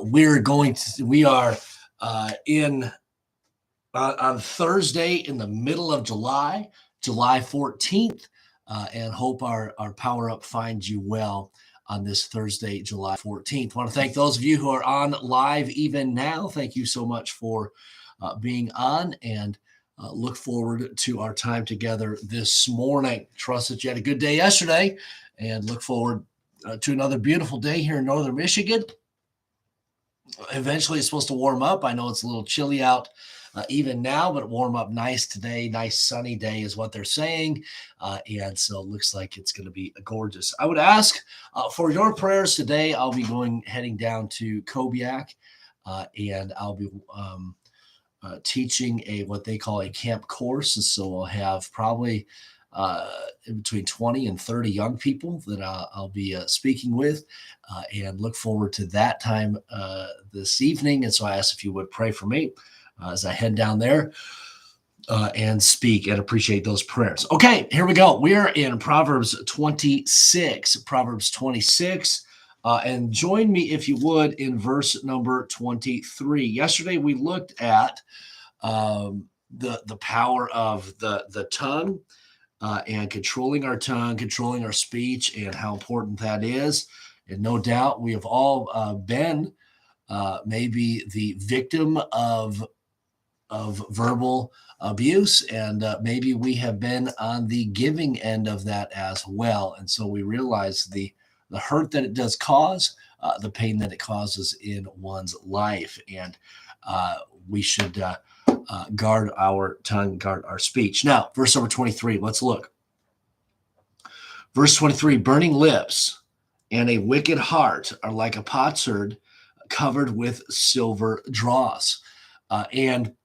We are in on Thursday in the middle of July, July 14th, and hope our Power Up finds you well on this Thursday, July 14th. I want to thank those of you who are on live even now. Thank you so much for being on, and look forward to our time together this morning. Trust that you had a good day yesterday, and look forward to another beautiful day here in northern Michigan. Eventually, it's supposed to warm up. I know it's a little chilly out even now, but warm up nice today. Nice sunny day is what they're saying. And so it looks like it's going to be gorgeous. I would ask for your prayers today. I'll be heading down to Kobiak, and I'll be teaching what they call a camp course. And so I'll have probably between 20 and 30 young people that I'll be speaking with, and look forward to that time this evening. And so I asked if you would pray for me as I head down there and speak, and appreciate those prayers. Okay, here we go. We are in Proverbs 26. Proverbs 26. And join me, if you would, in verse number 23. Yesterday, we looked at the power of the tongue, and controlling our tongue, controlling our speech, and how important that is. And no doubt we have all been maybe the victim of verbal abuse, and maybe we have been on the giving end of that as well. And so we realize the hurt that it does cause, the pain that it causes in one's life. And we should guard our tongue, guard our speech. Now, verse number 23, let's look. Verse 23, burning lips and a wicked heart are like a potsherd covered with silver dross. And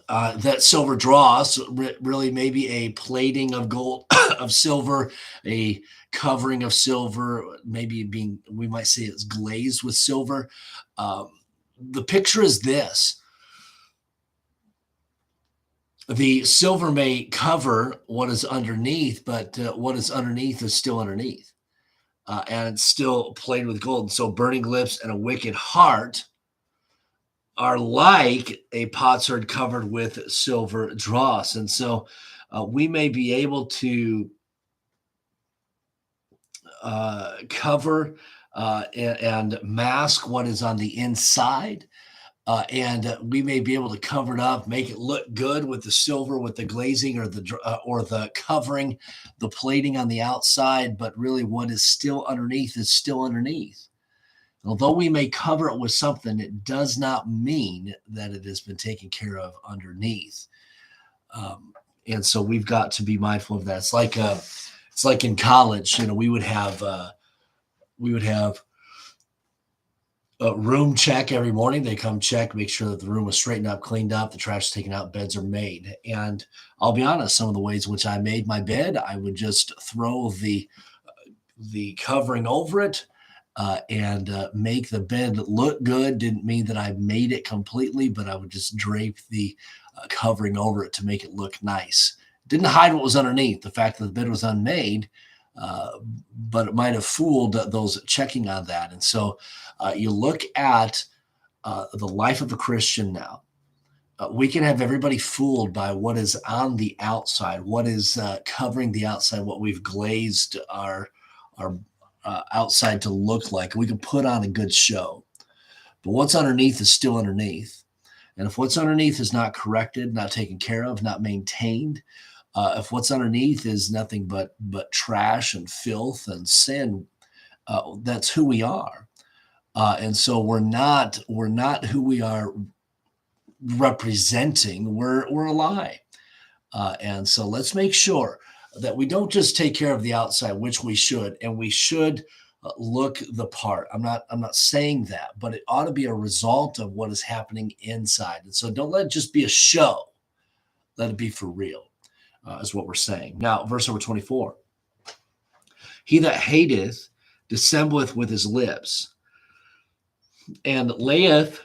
that silver dross really maybe a plating of gold, of silver, a covering of silver, maybe we might say it's glazed with silver. The picture is this. The silver may cover what is underneath, but what is underneath is still underneath. And it's still plated with gold. So burning lips and a wicked heart are like a potsherd covered with silver dross. And so we may be able to cover and mask what is on the inside. And we may be able to cover it up, make it look good with the silver, with the glazing or the covering, the plating on the outside. But really what is still underneath is still underneath. Although we may cover it with something, it does not mean that it has been taken care of underneath. And so we've got to be mindful of that. It's like in college, we would have a room check every morning. They come check, make sure that the room was straightened up, cleaned up, the trash is taken out, beds are made. And I'll be honest, some of the ways in which I made my bed, I would just throw the covering over it, and make the bed look good. Didn't mean that I made it completely, but I would just drape the covering over it to make it look nice. Didn't hide what was underneath, the fact that the bed was unmade, but it might have fooled those checking on that. And so you look at the life of a Christian now. We can have everybody fooled by what is on the outside, what is covering the outside, what we've glazed our outside to look like. We can put on a good show, but what's underneath is still underneath. And if what's underneath is not corrected, not taken care of, not maintained, if what's underneath is nothing but trash and filth and sin, that's who we are. And so we're not who we are representing. We're a lie. And so let's make sure that we don't just take care of the outside, which we should, and we should look the part. I'm not saying that, but it ought to be a result of what is happening inside. And so don't let it just be a show. Let it be for real, is what we're saying. Now, verse number 24. He that hateth dissembleth with his lips, and layeth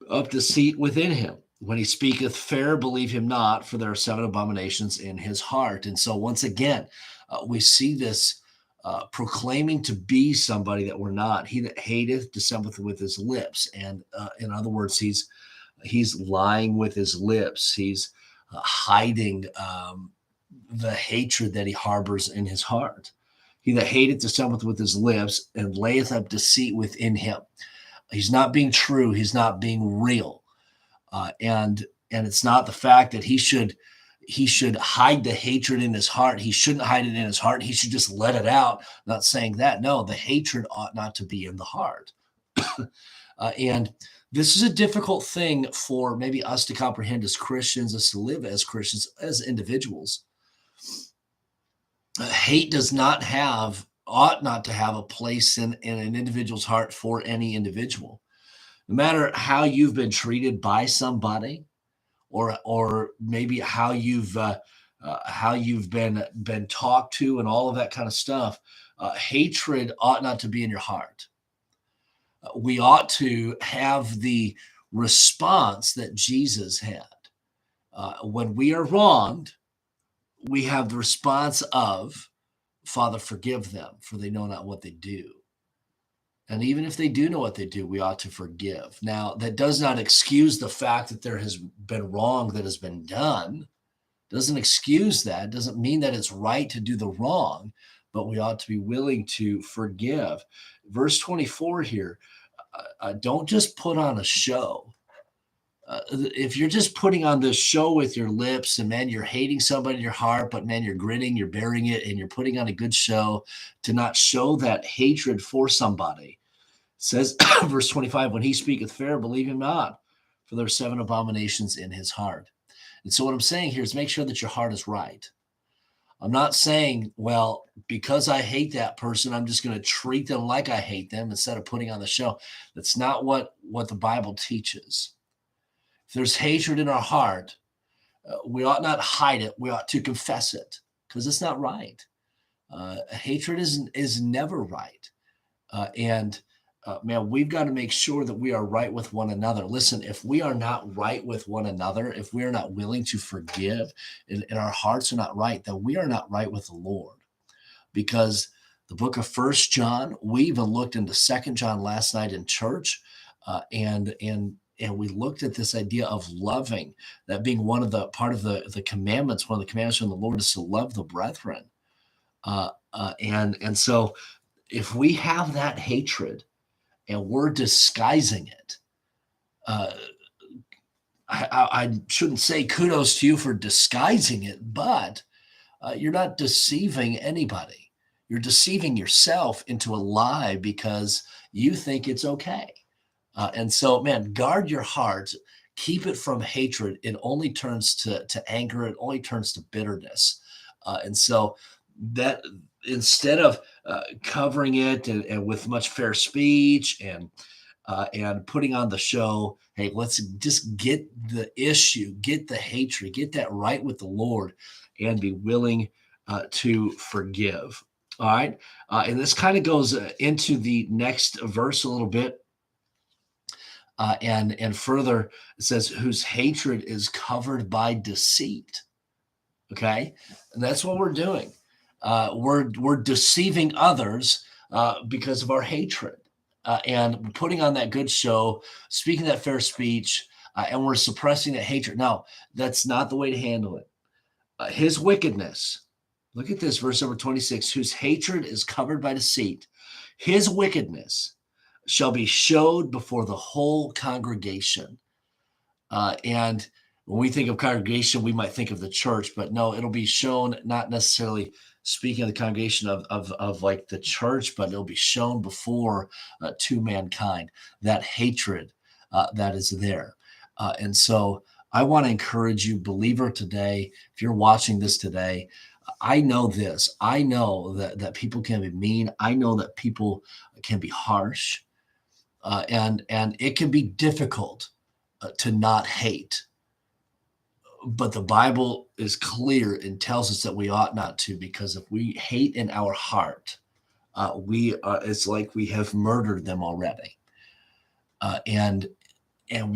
up deceit within him. When he speaketh fair, believe him not, for there are 7 abominations in his heart. And so once again, we see this proclaiming to be somebody that we're not. He that hateth dissembleth with his lips, and in other words, he's lying with his lips. He's hiding the hatred that he harbors in his heart. He that hateth dissembleth with his lips, and layeth up deceit within him. He's not being true. He's not being real, and it's not the fact that he should hide the hatred in his heart. He shouldn't hide it in his heart. He should just let it out. Not saying that. No, the hatred ought not to be in the heart. And this is a difficult thing for maybe us to comprehend as Christians, us to live as Christians, as individuals. Hate ought not to have a place in an individual's heart for any individual. No matter how you've been treated by somebody, or maybe how you've been talked to, and all of that kind of stuff, hatred ought not to be in your heart. We ought to have the response that Jesus had. When we are wronged, we have the response of, Father, forgive them, for they know not what they do. And even if they do know what they do, we ought to forgive. Now, that does not excuse the fact that there has been wrong that has been done. Doesn't excuse that. Doesn't mean that it's right to do the wrong, but we ought to be willing to forgive. Verse 24 here, don't just put on a show. If you're just putting on this show with your lips, and man, you're hating somebody in your heart, but man, you're gritting, you're bearing it, and you're putting on a good show to not show that hatred for somebody. It says, verse 25, when he speaketh fair, believe him not, for there are 7 abominations in his heart. And so what I'm saying here is make sure that your heart is right. I'm not saying, well, because I hate that person, I'm just going to treat them like I hate them instead of putting on the show. That's not what the Bible teaches. If there's hatred in our heart, we ought not hide it. We ought to confess it, because it's not right. Hatred is never right. Man, we've got to make sure that we are right with one another. Listen, if we are not right with one another, if we are not willing to forgive, and our hearts are not right, then we are not right with the Lord. Because the book of 1 John, we even looked into 2 John last night in church, and we looked at this idea of loving, that being one of the part of the commandments. One of the commandments from the Lord is to love the brethren. And so if we have that hatred and we're disguising it, I shouldn't say kudos to you for disguising it, but you're not deceiving anybody. You're deceiving yourself into a lie because you think it's okay. And so, man, guard your heart. Keep it from hatred. It only turns to anger. It only turns to bitterness. And so that instead of covering it and with much fair speech and putting on the show, hey, let's just get the issue, get the hatred, get that right with the Lord, and be willing to forgive. All right. And this kind of goes into the next verse a little bit. And further, it says, whose hatred is covered by deceit. Okay. And that's what we're doing. We're deceiving others because of our hatred, and putting on that good show, speaking that fair speech, and we're suppressing that hatred. No, that's not the way to handle it. His wickedness. Look at this, verse number 26, whose hatred is covered by deceit. His wickedness shall be showed before the whole congregation. And when we think of congregation, we might think of the church, but no, it'll be shown, not necessarily speaking of the congregation of like the church, but it'll be shown before to mankind, that hatred that is there. And so I want to encourage you, believer, today, if you're watching this today, I know this. I know that people can be mean. I know that people can be harsh, and it can be difficult to not hate. But the Bible is clear and tells us that we ought not to, because if we hate in our heart, it's like we have murdered them already. And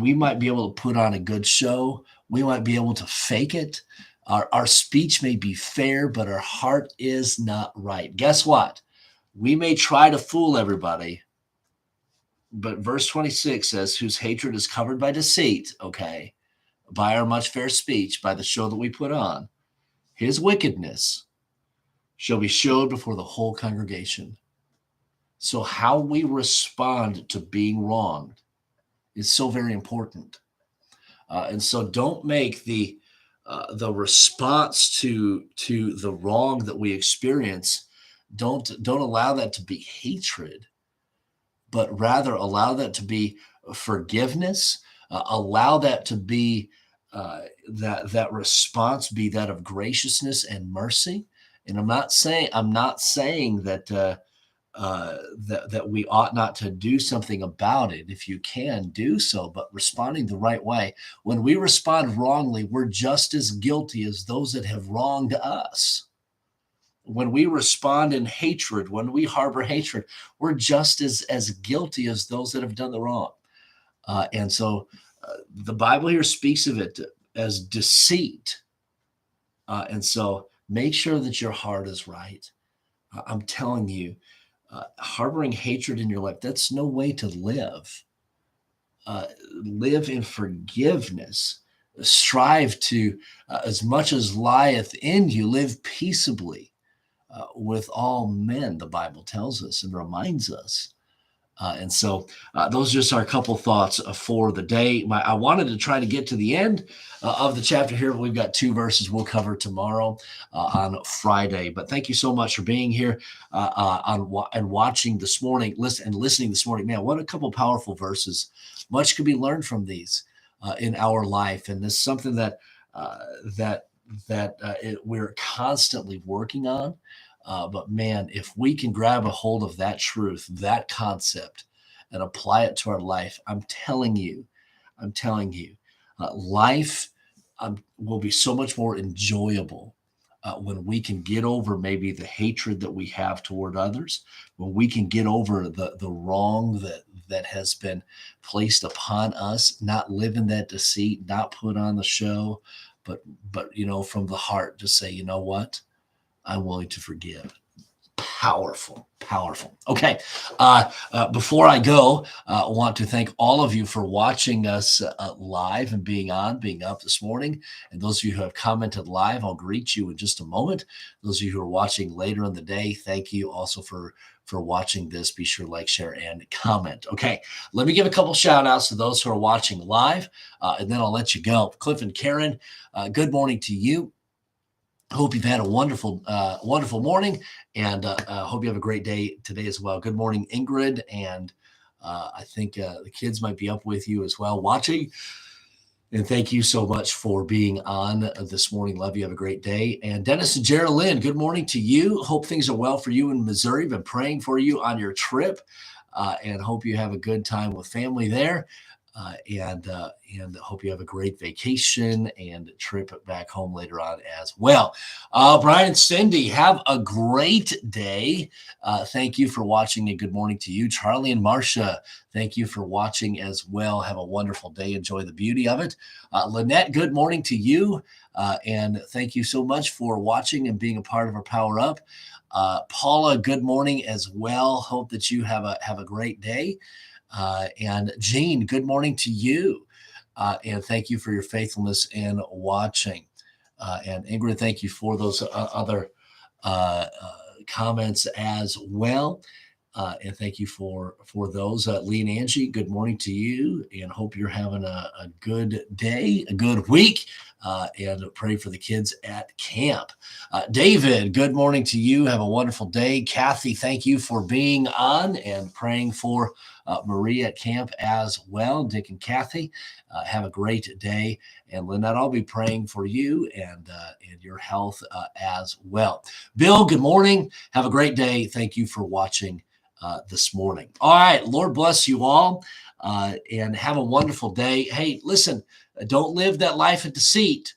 we might be able to put on a good show. We might be able to fake it. Our speech may be fair, but our heart is not right. Guess what? We may try to fool everybody, but verse 26 says, whose hatred is covered by deceit, okay, by our much fair speech, by the show that we put on, his wickedness shall be showed before the whole congregation. So how we respond to being wronged is so very important. And so don't make the response to the wrong that we experience, don't allow that to be hatred, but rather allow that to be forgiveness. Allow that to be that response be that of graciousness and mercy. And I'm not saying that that we ought not to do something about it. If you can, do so, but responding the right way. When we respond wrongly, we're just as guilty as those that have wronged us. When we respond in hatred, when we harbor hatred, we're just as guilty as those that have done the wrong. And so the Bible here speaks of it as deceit. And so make sure that your heart is right. I'm telling you, harboring hatred in your life, that's no way to live. Live in forgiveness. Strive to, as much as lieth in you, live peaceably with all men, the Bible tells us and reminds us. And so those just are a couple thoughts for the day. I wanted to try to get to the end of the chapter here, but we've got 2 verses we'll cover tomorrow on Friday. But thank you so much for being here and watching this morning, listening this morning. Man, what a couple powerful verses. Much could be learned from these in our life. And this is something that we're constantly working on. But man, if we can grab a hold of that truth, that concept, and apply it to our life, I'm telling you, life will be so much more enjoyable when we can get over maybe the hatred that we have toward others, when we can get over the wrong that has been placed upon us, not live in that deceit, not put on the show, but from the heart, just say, you know what? I'm willing to forgive. Powerful. Okay. Before I go, I want to thank all of you for watching us live and being up this morning. And those of you who have commented live, I'll greet you in just a moment. Those of you who are watching later in the day, thank you also for watching this. Be sure to like, share, and comment. Okay. Let me give a couple shout outs to those who are watching live, and then I'll let you go. Cliff and Karen, good morning to you. Hope you've had a wonderful morning, and hope you have a great day today as well. Good morning, Ingrid, and I think the kids might be up with you as well, watching. And thank you so much for being on this morning. Love you. Have a great day. And Dennis and Geraldine, good morning to you. Hope things are well for you in Missouri. Been praying for you on your trip, and hope you have a good time with family there. And hope you have a great vacation and trip back home later on as well. Brian and Cindy, have a great day. Thank you for watching, and good morning to you. Charlie and Marcia, thank you for watching as well. Have a wonderful day. Enjoy the beauty of it. Lynette, good morning to you. And thank you so much for watching and being a part of our Power Up. Paula, good morning as well. Hope that you have a great day. And Jean, good morning to you. And thank you for your faithfulness in watching. And Ingrid, thank you for those other comments as well. And thank you for those. Lee and Angie, good morning to you, and hope you're having a good day, a good week, and pray for the kids at camp. David, good morning to you. Have a wonderful day. Kathy, thank you for being on and praying for Marie at camp as well. Dick and Kathy, have a great day. And Lynette, I'll be praying for you and your health as well. Bill, good morning. Have a great day. Thank you for watching this morning. All right. Lord bless you all, and have a wonderful day. Hey, listen, don't live that life of deceit.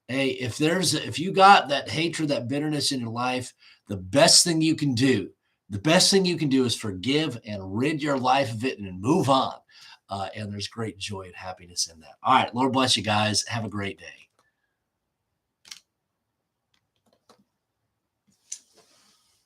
Hey, if you got that hatred, that bitterness in your life, the best thing you can do is forgive and rid your life of it and move on. And there's great joy and happiness in that. All right. Lord bless you guys. Have a great day.